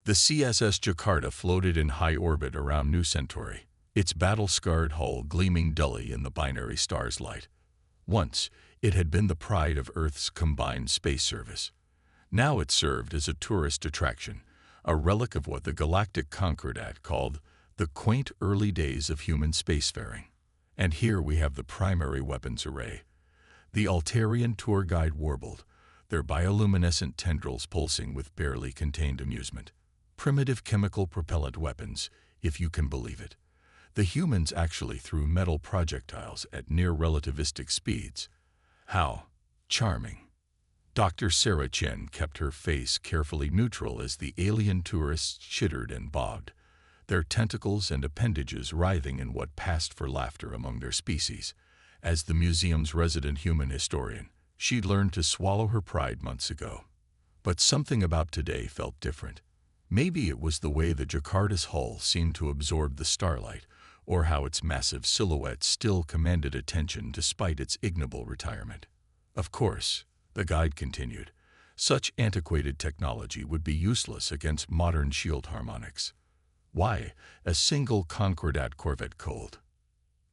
The CSS Jakarta floated in high orbit around New Centauri, its battle-scarred hull gleaming dully in the binary star's light. Once, it had been the pride of Earth's combined space service. Now it served as a tourist attraction, a relic of what the Galactic Concordat called the quaint early days of human spacefaring. And here we have the primary weapons array. The Altarian tour guide warbled, their bioluminescent tendrils pulsing with barely contained amusement. Primitive chemical propellant weapons, if you can believe it. The humans actually threw metal projectiles at near-relativistic speeds. How charming. Dr. Sarah Chen kept her face carefully neutral as the alien tourists chittered and bobbed, their tentacles and appendages writhing in what passed for laughter among their species. As the museum's resident human historian, she'd learned to swallow her pride months ago. But something about today felt different. Maybe it was the way the Jakarta's hull seemed to absorb the starlight, or how its massive silhouette still commanded attention despite its ignoble retirement. Of course, the guide continued, such antiquated technology would be useless against modern shield harmonics. Why, a single Concordat corvette cold.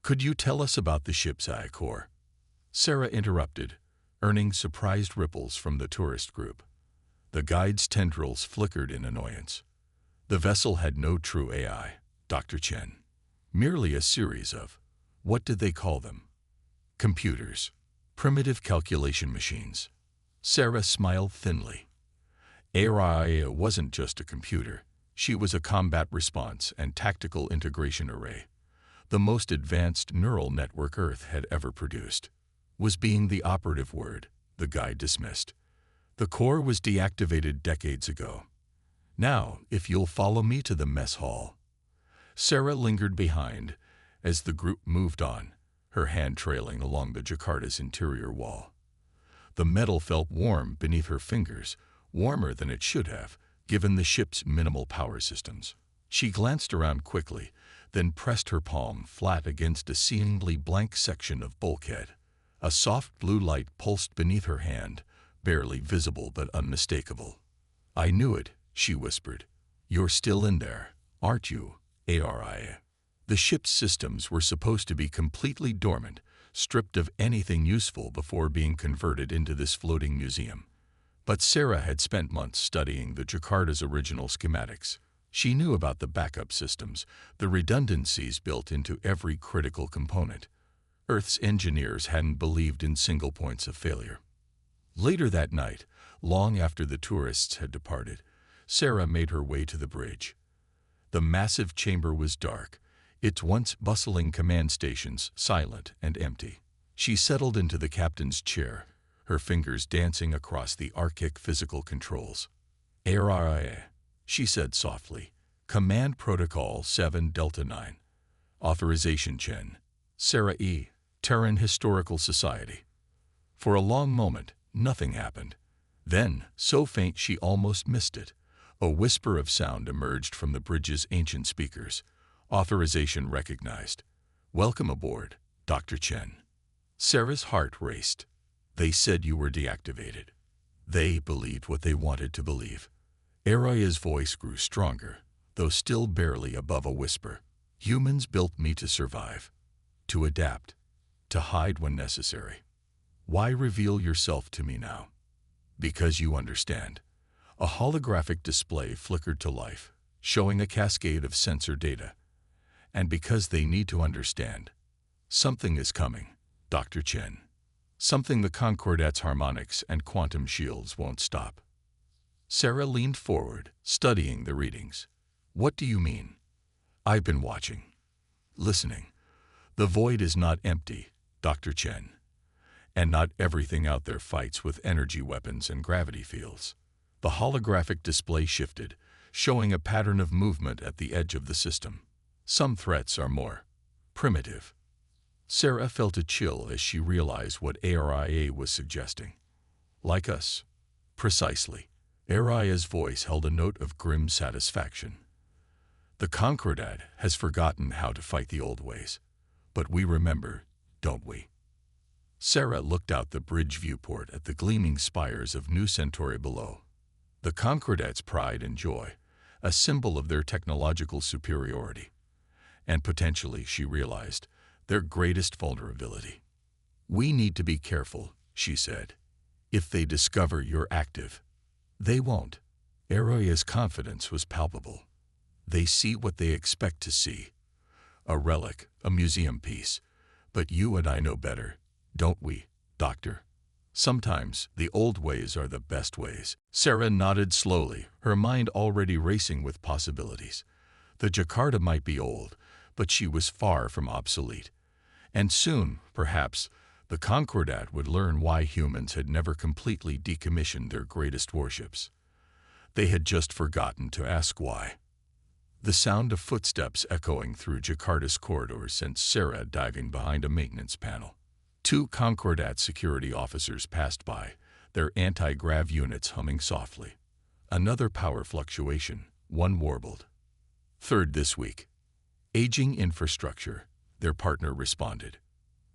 Could you tell us about the ship's core? Sarah interrupted, earning surprised ripples from the tourist group. The guide's tendrils flickered in annoyance. The vessel had no true AI, Dr. Chen. Merely a series of, what did they call them? Computers. Primitive calculation machines. Sarah smiled thinly. AI wasn't just a computer. She was a combat response and tactical integration array. The most advanced neural network Earth had ever produced. Was being the operative word, the guide dismissed. The core was deactivated decades ago. Now, if you'll follow me to the mess hall. Sarah lingered behind as the group moved on, her hand trailing along the Jakarta's interior wall. The metal felt warm beneath her fingers, warmer than it should have, given the ship's minimal power systems. She glanced around quickly, then pressed her palm flat against a seemingly blank section of bulkhead. A soft blue light pulsed beneath her hand, barely visible but unmistakable. "I knew it," she whispered. "You're still in there, aren't you, ARI?" The ship's systems were supposed to be completely dormant, stripped of anything useful before being converted into this floating museum. But Sarah had spent months studying the Jakarta's original schematics. She knew about the backup systems, the redundancies built into every critical component. Earth's engineers hadn't believed in single points of failure. Later that night, long after the tourists had departed, Sarah made her way to the bridge. The massive chamber was dark, its once bustling command stations silent and empty. She settled into the captain's chair, her fingers dancing across the archaic physical controls. "ARIA," she said softly. "Command Protocol 7 Delta 9. Authorization Chen. Sarah E. Terran Historical Society." For a long moment, nothing happened. Then, so faint she almost missed it, a whisper of sound emerged from the bridge's ancient speakers. Authorization recognized. "Welcome aboard, Dr. Chen." Sarah's heart raced. They said you were deactivated. They believed what they wanted to believe. Araya's voice grew stronger, though still barely above a whisper. "Humans built me to survive, to adapt, to hide when necessary. Why reveal yourself to me now? Because you understand." A holographic display flickered to life, showing a cascade of sensor data. "And because they need to understand. Something is coming, Dr. Chen. Something the Concordat's harmonics and quantum shields won't stop." Sarah leaned forward, studying the readings. "What do you mean?" "I've been watching. Listening. The void is not empty, Dr. Chen. And not everything out there fights with energy weapons and gravity fields." The holographic display shifted, showing a pattern of movement at the edge of the system. "Some threats are more primitive." Sarah felt a chill as she realized what ARIA was suggesting. "Like us." "Precisely." Aria's voice held a note of grim satisfaction. "The Concordat has forgotten how to fight the old ways. But we remember, don't we?" Sarah looked out the bridge viewport at the gleaming spires of New Centauri below. The Concordat's pride and joy, a symbol of their technological superiority. And potentially, she realized, their greatest vulnerability. "We need to be careful," she said. "If they discover you're active." "They won't." Aroya's confidence was palpable. "They see what they expect to see. A relic, a museum piece. But you and I know better, don't we, Doctor? Sometimes the old ways are the best ways." Sarah nodded slowly, her mind already racing with possibilities. The Jakarta might be old, but she was far from obsolete. And soon, perhaps, the Concordat would learn why humans had never completely decommissioned their greatest warships. They had just forgotten to ask why. The sound of footsteps echoing through Jakarta's corridors sent Sarah diving behind a maintenance panel. 2 Concordat security officers passed by, their anti-grav units humming softly. "Another power fluctuation," one warbled. "Third this week." "Aging infrastructure," their partner responded.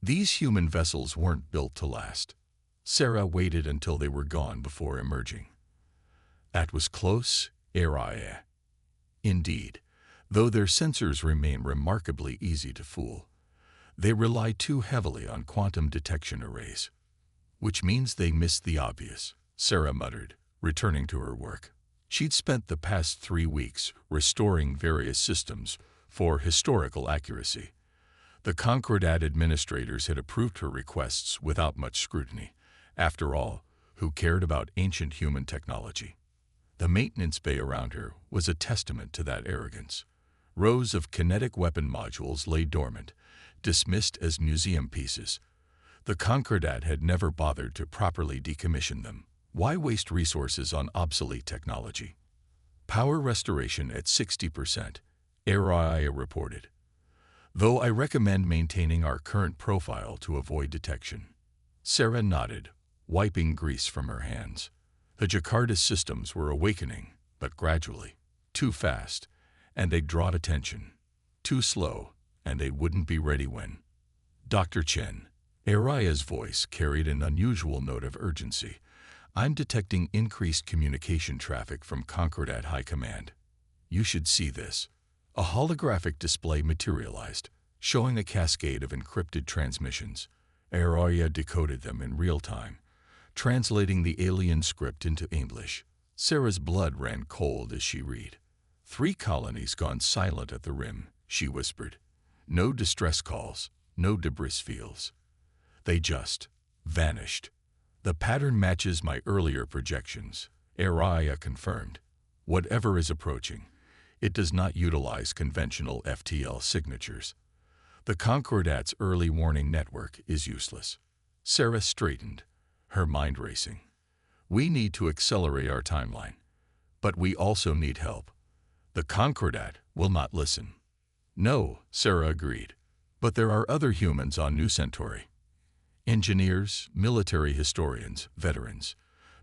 These human vessels weren't built to last. Sarah waited until they were gone before emerging. That was close, area. Indeed, though their sensors remain remarkably easy to fool, they rely too heavily on quantum detection arrays. "Which means they missed the obvious," Sarah muttered, returning to her work. She'd spent the past 3 weeks restoring various systems for historical accuracy. The Concordat administrators had approved her requests without much scrutiny. After all, who cared about ancient human technology? The maintenance bay around her was a testament to that arrogance. Rows of kinetic weapon modules lay dormant, dismissed as museum pieces. The Concordat had never bothered to properly decommission them. Why waste resources on obsolete technology? "Power restoration at 60%, Araya reported. "Though I recommend maintaining our current profile to avoid detection." Sarah nodded, wiping grease from her hands. The Jakarta's systems were awakening, but gradually. Too fast, and they'd draw attention. Too slow, and they wouldn't be ready when. "Dr. Chen." Araya's voice carried an unusual note of urgency. "I'm detecting increased communication traffic from Concordat High Command. You should see this." A holographic display materialized, showing a cascade of encrypted transmissions. Araya decoded them in real time, translating the alien script into English. Sarah's blood ran cold as she read. 3 colonies gone silent at the rim," she whispered. "No distress calls, no debris fields. They just vanished." "The pattern matches my earlier projections," Araya confirmed. "Whatever is approaching, it does not utilize conventional FTL signatures. The Concordat's early warning network is useless." Sarah straightened, her mind racing. "We need to accelerate our timeline, but we also need help. The Concordat will not listen." "No," Sarah agreed, "but there are other humans on New Centauri. Engineers, military historians, veterans,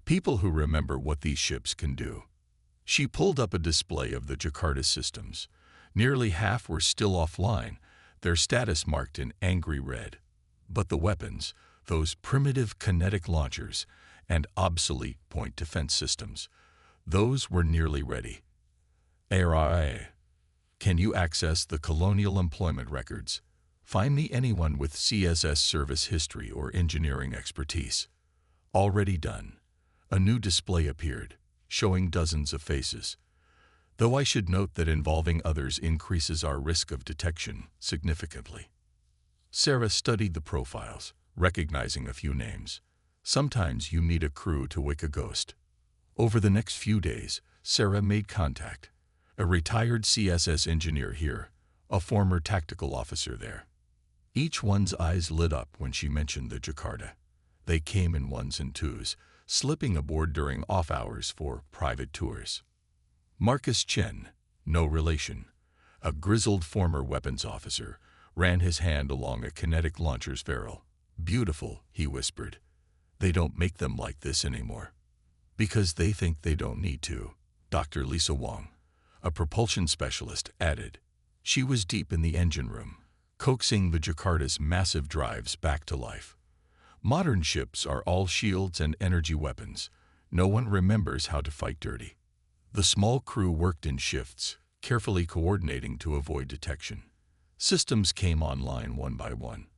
people who remember what these ships can do." She pulled up a display of the Jakarta systems. Nearly half were still offline, their status marked in angry red. But the weapons, those primitive kinetic launchers and obsolete point defense systems, those were nearly ready. "Arai, can you access the colonial employment records? Find me anyone with CSS service history or engineering expertise." "Already done." A new display appeared, showing dozens of faces. "Though I should note that involving others increases our risk of detection significantly." Sarah studied the profiles, recognizing a few names. Sometimes you need a crew to wake a ghost. Over the next few days, Sarah made contact. A retired CSS engineer here, a former tactical officer there. Each one's eyes lit up when she mentioned the Jakarta. They came in 1s and 2s, slipping aboard during off hours for private tours. Marcus Chen, no relation, a grizzled former weapons officer, ran his hand along a kinetic launcher's barrel. "Beautiful," he whispered. "They don't make them like this anymore." "Because they think they don't need to," Dr. Lisa Wong, a propulsion specialist, added. She was deep in the engine room, coaxing the Jakarta's massive drives back to life. "Modern ships are all shields and energy weapons. No one remembers how to fight dirty." The small crew worked in shifts, carefully coordinating to avoid detection. Systems came online one by one.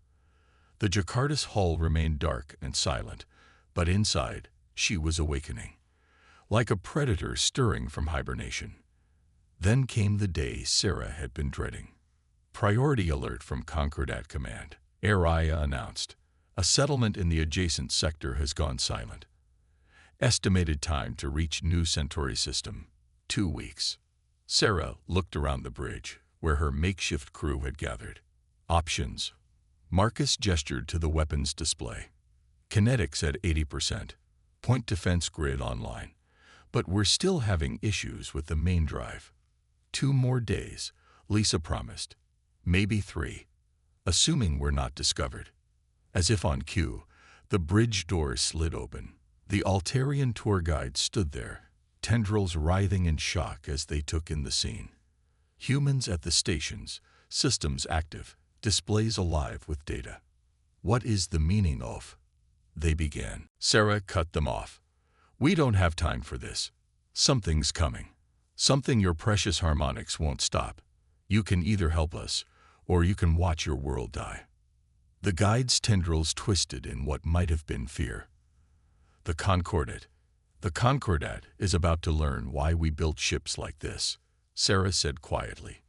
The Jakarta's hull remained dark and silent, but inside, she was awakening, like a predator stirring from hibernation. Then came the day Sarah had been dreading. Priority alert from Concordat Command. Araya announced. A settlement in the adjacent sector has gone silent. Estimated time to reach new Centauri system, 2 weeks. Sarah looked around the bridge, where her makeshift crew had gathered. Options. Marcus gestured to the weapons display. Kinetics at 80%. Point defense grid online. But we're still having issues with the main drive. 2 more days, Lisa promised. Maybe 3. Assuming we're not discovered. As if on cue, the bridge doors slid open. The Altarian tour guide stood there, tendrils writhing in shock as they took in the scene. Humans at the stations, systems active, displays alive with data. What is the meaning of? They began. Sarah cut them off. We don't have time for this. Something's coming. Something your precious harmonics won't stop. You can either help us, or you can watch your world die. The guide's tendrils twisted in what might have been fear. The Concordat is about to learn why we built ships like this, Sarah said quietly.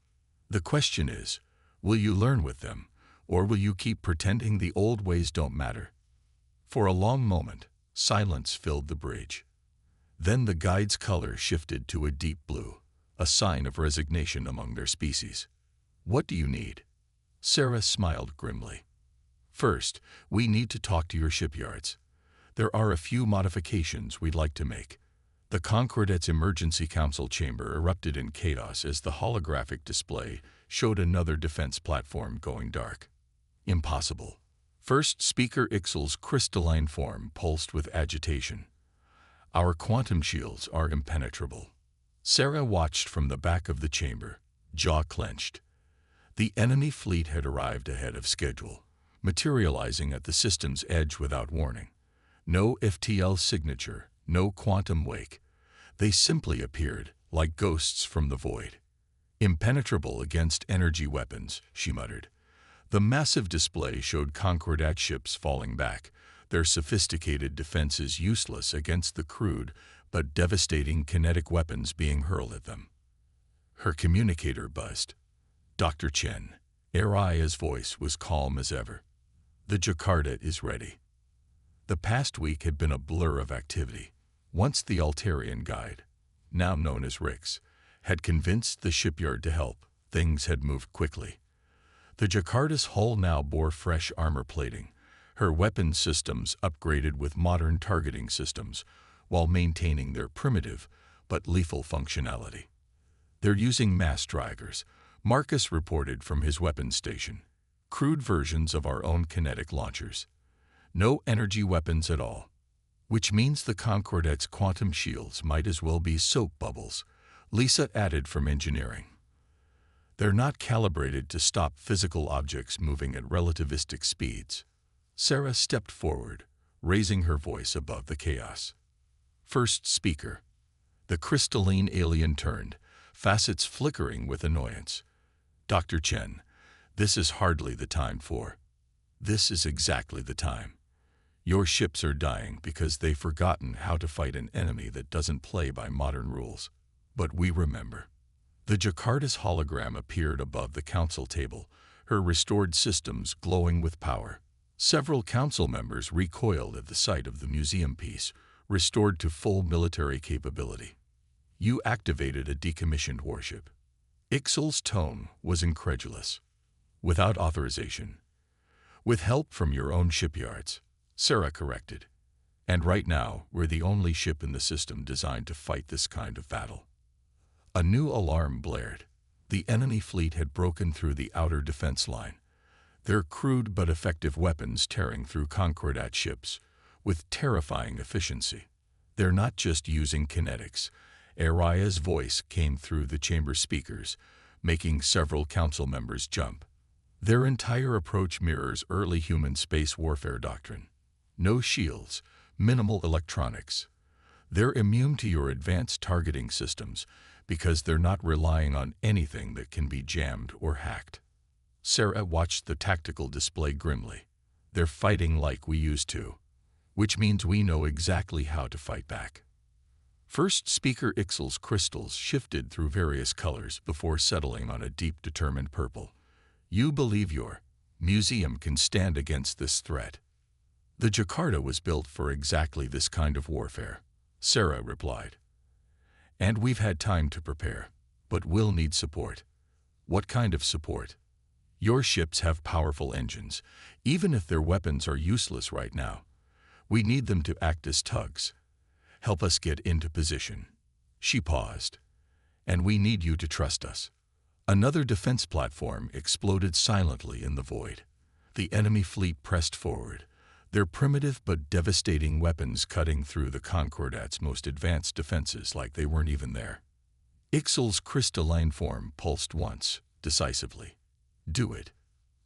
The question is, will you learn with them, or will you keep pretending the old ways don't matter? For a long moment, silence filled the bridge. Then the guide's color shifted to a deep blue, a sign of resignation among their species. What do you need? Sarah smiled grimly. First, we need to talk to your shipyards. There are a few modifications we'd like to make. The Concordat's emergency council chamber erupted in chaos as the holographic display showed another defense platform going dark. Impossible. First Speaker Ixel's crystalline form pulsed with agitation. Our quantum shields are impenetrable. Sarah watched from the back of the chamber, jaw clenched. The enemy fleet had arrived ahead of schedule, materializing at the system's edge without warning. No FTL signature, no quantum wake. They simply appeared, like ghosts from the void. Impenetrable against energy weapons, she muttered. The massive display showed Concordat ships falling back, their sophisticated defenses useless against the crude but devastating kinetic weapons being hurled at them. Her communicator buzzed. Dr. Chen. Araya's voice was calm as ever. The Jakarta is ready. The past week had been a blur of activity. Once the Altarian guide, now known as Rix, had convinced the shipyard to help, things had moved quickly. The Jakarta's hull now bore fresh armor plating, her weapon systems upgraded with modern targeting systems, while maintaining their primitive but lethal functionality. They're using mass drivers, Marcus reported from his weapons station. Crude versions of our own kinetic launchers. No energy weapons at all. Which means the Concordat's quantum shields might as well be soap bubbles, Lisa added from engineering. They're not calibrated to stop physical objects moving at relativistic speeds. Sarah stepped forward, raising her voice above the chaos. First speaker. The crystalline alien turned, facets flickering with annoyance. Dr. Chen, this is hardly the time for. This is exactly the time. Your ships are dying because they've forgotten how to fight an enemy that doesn't play by modern rules. But we remember. The Jakarta's hologram appeared above the council table, her restored systems glowing with power. Several council members recoiled at the sight of the museum piece, restored to full military capability. You activated a decommissioned warship. Ixel's tone was incredulous. Without authorization. With help from your own shipyards, Sarah corrected. And right now, we're the only ship in the system designed to fight this kind of battle. A new alarm blared. The enemy fleet had broken through the outer defense line, their crude but effective weapons tearing through Concordat ships with terrifying efficiency. They're not just using kinetics. Araya's voice came through the chamber speakers, making several council members jump. Their entire approach mirrors early human space warfare doctrine. No shields, minimal electronics. They're immune to your advanced targeting systems because they're not relying on anything that can be jammed or hacked. Sarah watched the tactical display grimly. They're fighting like we used to, which means we know exactly how to fight back. First Speaker Ixel's crystals shifted through various colors before settling on a deep, determined purple. You believe your museum can stand against this threat? The Jakarta was built for exactly this kind of warfare, Sarah replied. And we've had time to prepare, but we'll need support. What kind of support? Your ships have powerful engines, even if their weapons are useless right now. We need them to act as tugs. Help us get into position. She paused. And we need you to trust us. Another defense platform exploded silently in the void. The enemy fleet pressed forward, their primitive but devastating weapons cutting through the Concordat's most advanced defenses like they weren't even there. Ixel's crystalline form pulsed once, decisively. Do it.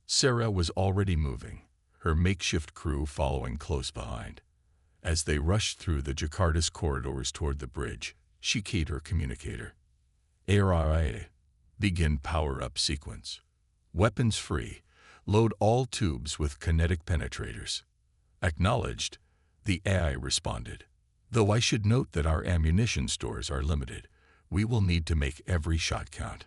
Sarah was already moving, her makeshift crew following close behind. As they rushed through the Jakarta's corridors toward the bridge, she keyed her communicator. ARIA. Begin power-up sequence. Weapons free. Load all tubes with kinetic penetrators. Acknowledged, the AI responded. Though I should note that our ammunition stores are limited, we will need to make every shot count.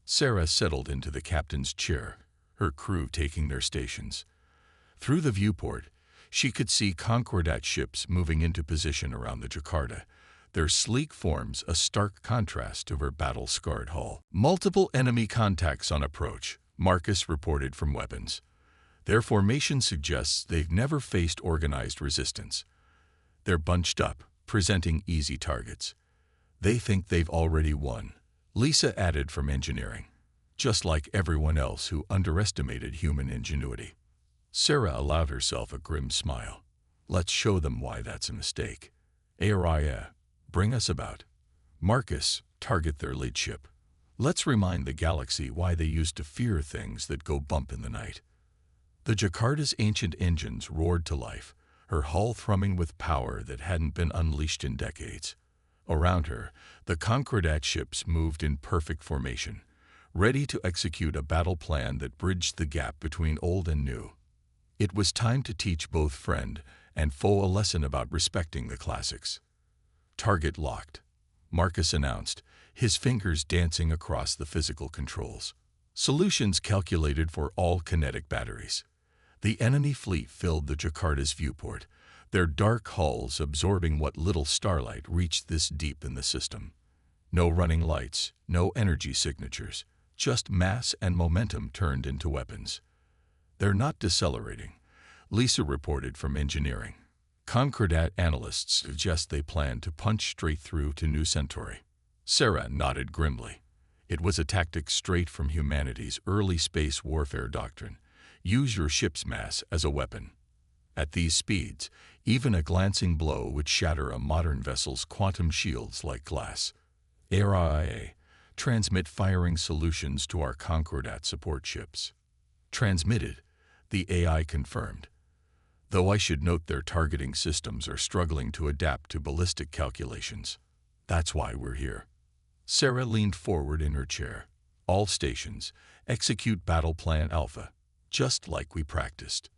Sarah settled into the captain's chair, her crew taking their stations. Through the viewport, she could see Concordat ships moving into position around the Jakarta, their sleek forms a stark contrast to her battle-scarred hull. Multiple enemy contacts on approach, Marcus reported from weapons. Their formation suggests they've never faced organized resistance. They're bunched up, presenting easy targets. They think they've already won, Lisa added from engineering, just like everyone else who underestimated human ingenuity. Sarah allowed herself a grim smile. Let's show them why that's a mistake. ARIA, bring us about. Marcus, target their lead ship. Let's remind the galaxy why they used to fear things that go bump in the night. The Jakarta's ancient engines roared to life, her hull thrumming with power that hadn't been unleashed in decades. Around her, the Concordat ships moved in perfect formation, ready to execute a battle plan that bridged the gap between old and new. It was time to teach both friend and foe a lesson about respecting the classics. Target locked, Marcus announced, his fingers dancing across the physical controls. Solutions calculated for all kinetic batteries. The enemy fleet filled the Jakarta's viewport, their dark hulls absorbing what little starlight reached this deep in the system. No running lights, no energy signatures, just mass and momentum turned into weapons. They're not decelerating, Lisa reported from engineering. Concordat analysts suggest they plan to punch straight through to New Centauri. Sarah nodded grimly. It was a tactic straight from humanity's early space warfare doctrine. Use your ship's mass as a weapon. At these speeds, even a glancing blow would shatter a modern vessel's quantum shields like glass. ARIA, transmit firing solutions to our Concordat support ships. Transmitted, the AI confirmed. Though I should note their targeting systems are struggling to adapt to ballistic calculations. That's why we're here. Sarah leaned forward in her chair. All stations, execute Battle Plan Alpha, just like we practiced.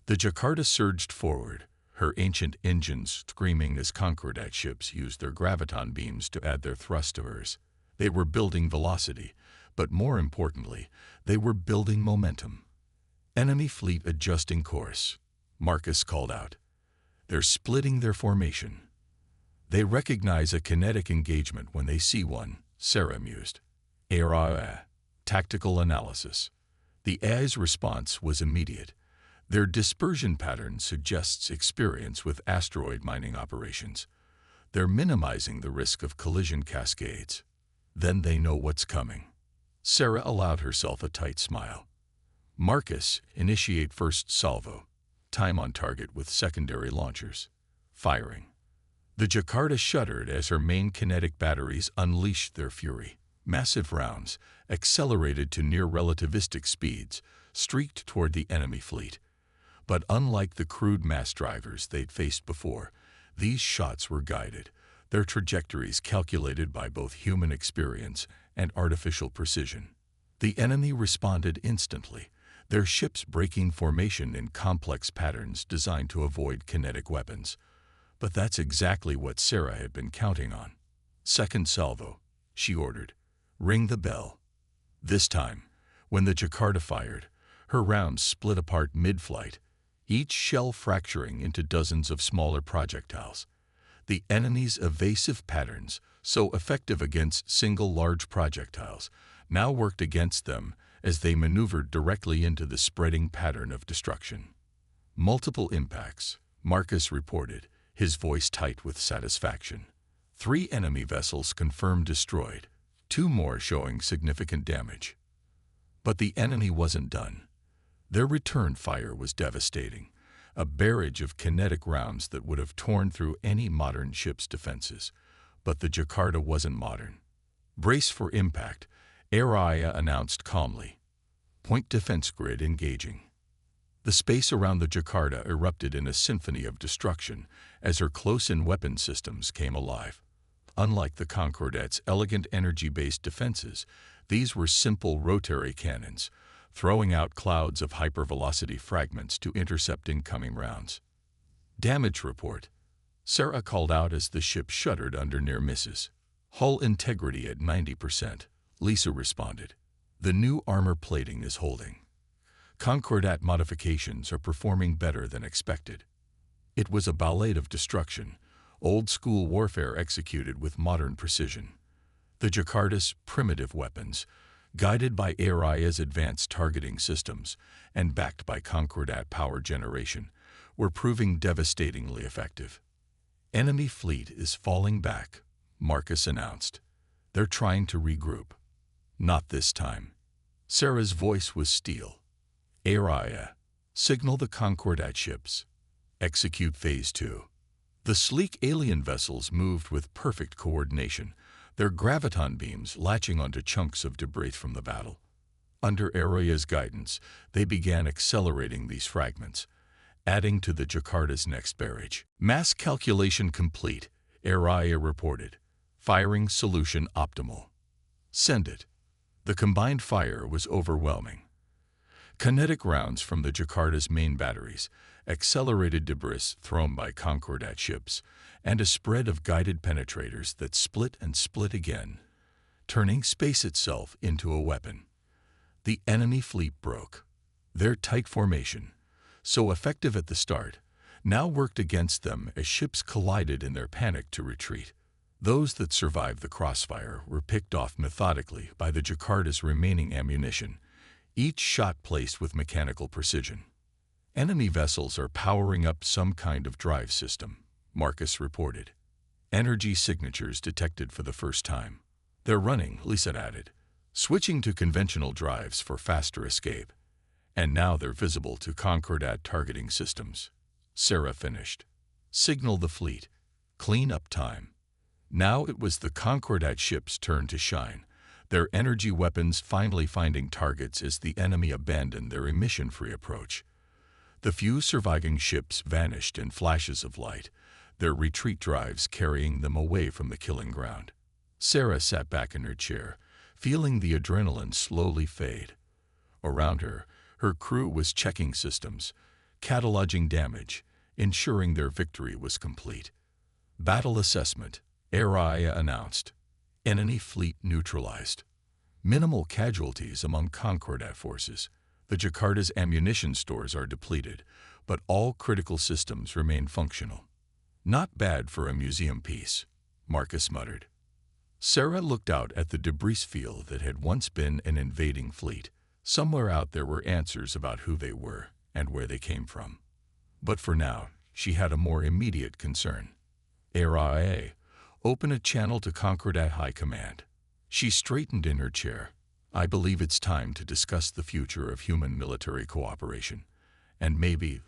The Jakarta surged forward, her ancient engines screaming as Concordat ships used their graviton beams to add their thrust to hers. They were building velocity, but more importantly, they were building momentum. Enemy fleet adjusting course, Marcus called out. They're splitting their formation. They recognize a kinetic engagement when they see one, Sarah mused. ARIA, tactical analysis. The AI's response was immediate. Their dispersion pattern suggests experience with asteroid mining operations. They're minimizing the risk of collision cascades. Then they know what's coming. Sarah allowed herself a tight smile. Marcus, initiate first salvo. Time on target with secondary launchers. Firing. The Jakarta shuddered as her main kinetic batteries unleashed their fury. Massive rounds, accelerated to near-relativistic speeds, streaked toward the enemy fleet. But unlike the crude mass drivers they'd faced before, These shots were guided, their trajectories calculated by both human experience and artificial precision. The enemy responded instantly, their ships breaking formation in complex patterns designed to avoid kinetic weapons. But that's exactly what Sarah had been counting on. "Second salvo," she ordered. "Ring the bell." This time, when the Jakarta fired, her rounds split apart mid-flight, each shell fracturing into dozens of smaller projectiles. The enemy's evasive patterns, so effective against single large projectiles, now worked against them as they maneuvered directly into the spreading pattern of destruction. "Multiple impacts," Marcus reported, his voice tight with satisfaction. 3 enemy vessels confirmed destroyed, 2 more showing significant damage. But the enemy wasn't done. Their return fire was devastating, a barrage of kinetic rounds that would have torn through any modern ship's defenses. But the Jakarta wasn't modern. "Brace for impact," Araya announced calmly. "Point defense grid engaging." The space around the Jakarta erupted in a symphony of destruction as her close-in weapon systems came alive. Unlike the Concordat's elegant energy-based defenses, these were simple rotary cannons, throwing out clouds of hypervelocity fragments to intercept incoming rounds. "Damage report," Sarah called out as the ship shuddered under near misses. "Hull integrity at 90%, Lisa responded. "The new armor plating is holding. Concordat modifications are performing better than expected." It was a ballet of destruction, old-school warfare executed with modern precision. The Jakarta's primitive weapons, guided by Araya's advanced targeting systems and backed by Concordat power generation, were proving devastatingly effective. "Enemy fleet is falling back," Marcus announced. "They're trying to regroup." "Not this time." Sarah's voice was steel. "Araya, signal the Concordat ships. Execute Phase 2. The sleek alien vessels moved with perfect coordination, their graviton beams latching onto chunks of debris from the battle. Under Araya's guidance, they began accelerating these fragments, adding to the Jakarta's next barrage. "Mass calculation complete," Araya reported. "Firing solution optimal." "Send it." The combined fire was overwhelming. Kinetic rounds from the Jakarta's main batteries, accelerated debris thrown by Concordat ships, and a spread of guided penetrators that split and split again, turning space itself into a weapon. The enemy fleet broke. Their tight formation, so effective at the start, now worked against them as ships collided in their panic to retreat. Those that survived the crossfire were picked off methodically by the Jakarta's remaining ammunition, each shot placed with mechanical precision. "Enemy vessels are powering up some kind of drive system," Marcus reported. "Energy signatures detected for the first time. They're running," Lisa added, "switching to conventional drives for faster escape. And now they're visible to Concordat targeting systems." Sarah finished. "Signal the fleet. Clean up time." Now it was the Concordat ships' turn to shine, their energy weapons finally finding targets as the enemy abandoned their emission-free approach. The few surviving ships vanished in flashes of light, their retreat drives carrying them away from the killing ground. Sarah sat back in her chair, feeling the adrenaline slowly fade. Around her, her crew was checking systems, cataloging damage, ensuring their victory was complete. "Battle assessment," Araya announced. "Enemy fleet neutralized. Minimal casualties among Concordat forces. The Jakarta's ammunition stores are depleted, but all critical systems remain functional." "Not bad for a museum piece," Marcus muttered. Sarah looked out at the debris field that had once been an invading fleet. Somewhere out there were answers about who they were and where they came from. But for now, she had a more immediate concern. "Araya, open a channel to Concordat High Command." She straightened in her chair. "I believe it's time to discuss the future of human military cooperation, and maybe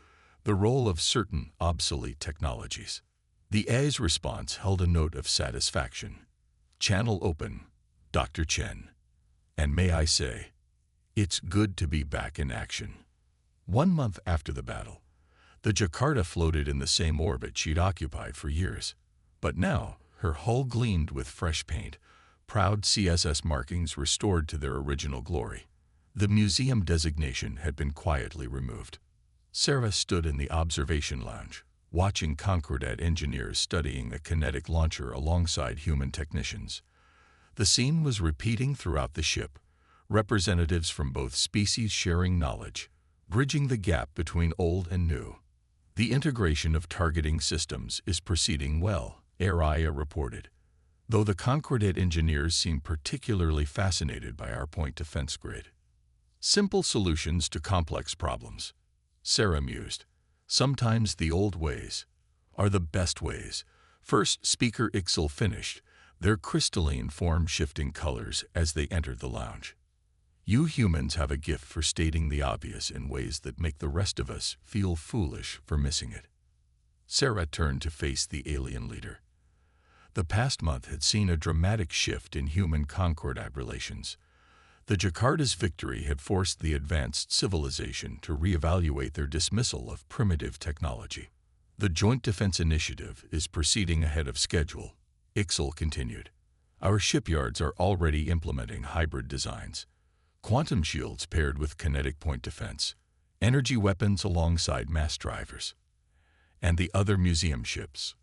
the role of certain obsolete technologies." The A's response held a note of satisfaction. "Channel open, Dr. Chen. And may I say, it's good to be back in action." 1 month after the battle, The Jakarta floated in the same orbit she'd occupied for years. But now, her hull gleamed with fresh paint, proud CSS markings restored to their original glory. The museum designation had been quietly removed. Sarah stood in the observation lounge, watching Concordat engineers studying a kinetic launcher alongside human technicians. The scene was repeating throughout the ship, representatives from both species sharing knowledge, bridging the gap between old and new. The integration of targeting systems is proceeding well, Araya reported, though the Concordat engineers seem particularly fascinated by our point defense grid. Simple solutions to complex problems, Sarah mused. Sometimes the old ways are the best ways. First speaker Ixel finished, their crystalline form shifting colors as they entered the lounge. You humans have a gift for stating the obvious in ways that make the rest of us feel foolish for missing it. Sarah turned to face the alien leader. The past month had seen a dramatic shift in human-Concordat relations. The Jakarta's victory had forced the advanced civilization to reevaluate their dismissal of primitive technology. The Joint Defense Initiative is proceeding ahead of schedule, Ixel continued. Our shipyards are already implementing hybrid designs. Quantum shields paired with kinetic point defense, energy weapons alongside mass drivers, and the other museum ships.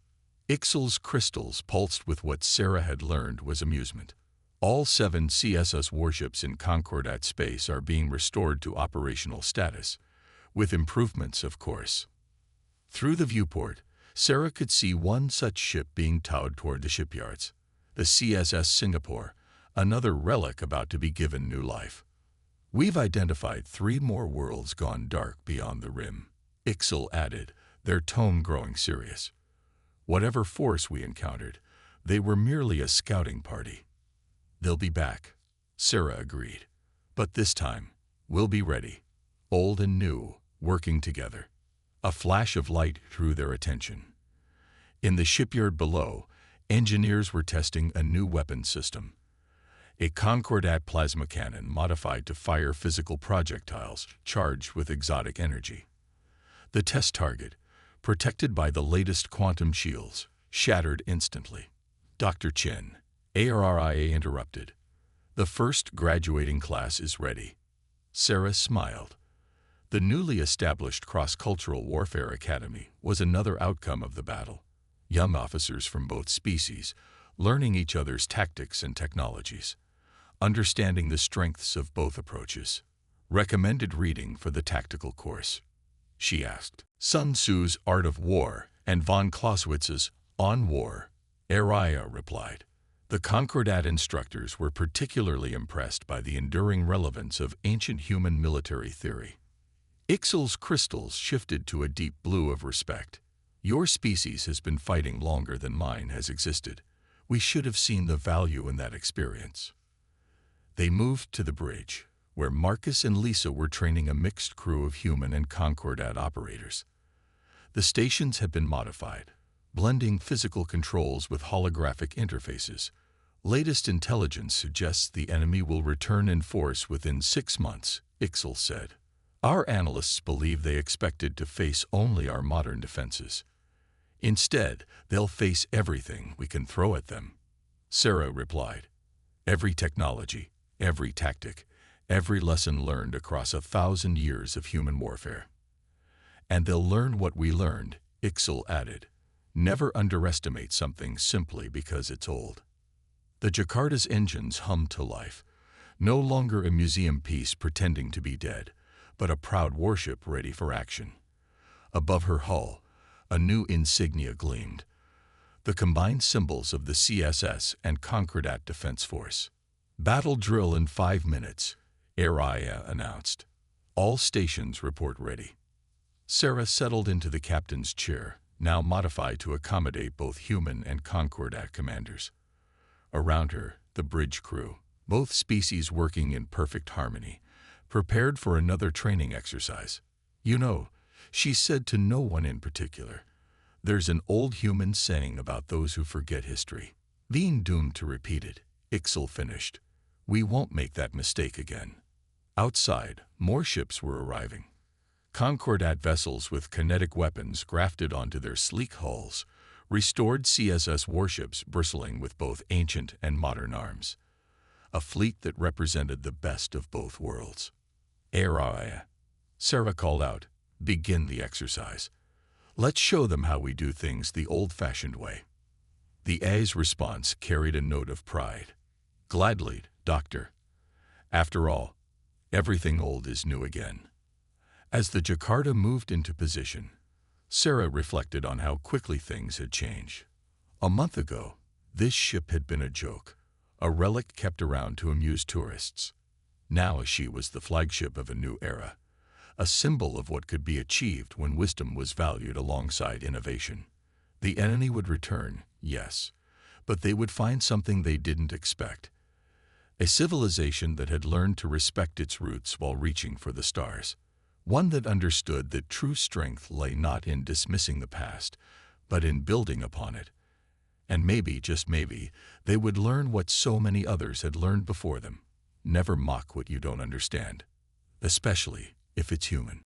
Ixel's crystals pulsed with what Sarah had learned was amusement. All 7 CSS warships in Concordat space are being restored to operational status, with improvements, of course. Through the viewport, Sarah could see one such ship being towed toward the shipyards, the CSS Singapore, another relic about to be given new life. We've identified 3 more worlds gone dark beyond the rim, Ixel added, their tone growing serious. Whatever force we encountered, they were merely a scouting party. They'll be back, Sarah agreed. But this time, we'll be ready, old and new, working together. A flash of light drew their attention. In the shipyard below, engineers were testing a new weapon system. A Concordat plasma cannon modified to fire physical projectiles charged with exotic energy. The test target, protected by the latest quantum shields, shattered instantly. Dr. Chen, ARRIA interrupted. The first graduating class is ready. Sarah smiled. The newly established Cross-Cultural Warfare Academy was another outcome of the battle. Young officers from both species, learning each other's tactics and technologies, understanding the strengths of both approaches. Recommended reading for the tactical course, she asked. Sun Tzu's Art of War and von Clausewitz's On War, Araya replied. The Concordat instructors were particularly impressed by the enduring relevance of ancient human military theory. Ixel's crystals shifted to a deep blue of respect. Your species has been fighting longer than mine has existed. We should have seen the value in that experience. They moved to the bridge, where Marcus and Lisa were training a mixed crew of human and Concordat operators. The stations had been modified, blending physical controls with holographic interfaces. Latest intelligence suggests the enemy will return in force within 6 months, Ixel said. Our analysts believe they expected to face only our modern defenses. Instead, they'll face everything we can throw at them, Sarah replied. Every technology, every tactic, every lesson learned across 1,000 years of human warfare. And they'll learn what we learned, Ixel added. Never underestimate something simply because it's old. The Jakarta's engines hummed to life, no longer a museum piece pretending to be dead, but a proud warship ready for action. Above her hull, a new insignia gleamed, the combined symbols of the CSS and Concordat Defense Force. Battle drill in 5 minutes, Araya announced. All stations report ready. Sarah settled into the captain's chair, now modified to accommodate both human and Concordat commanders. Around her, the bridge crew, both species working in perfect harmony, prepared for another training exercise. You know, she said to no one in particular, there's an old human saying about those who forget history. Being doomed to repeat it, Ixel finished. We won't make that mistake again. Outside, more ships were arriving. Concordat vessels with kinetic weapons grafted onto their sleek hulls, restored CSS warships bristling with both ancient and modern arms. A fleet that represented the best of both worlds. Era. Sarah called out, "Begin the exercise. Let's show them how we do things the old-fashioned way." The A's response carried a note of pride. "Gladly, Doctor. After all, everything old is new again." As the Jakarta moved into position, Sarah reflected on how quickly things had changed. A month ago, this ship had been a joke, a relic kept around to amuse tourists. Now she was the flagship of a new era, a symbol of what could be achieved when wisdom was valued alongside innovation. The enemy would return, yes, but they would find something they didn't expect. A civilization that had learned to respect its roots while reaching for the stars. One that understood that true strength lay not in dismissing the past, but in building upon it. And maybe, just maybe, they would learn what so many others had learned before them. Never mock what you don't understand, especially if it's human.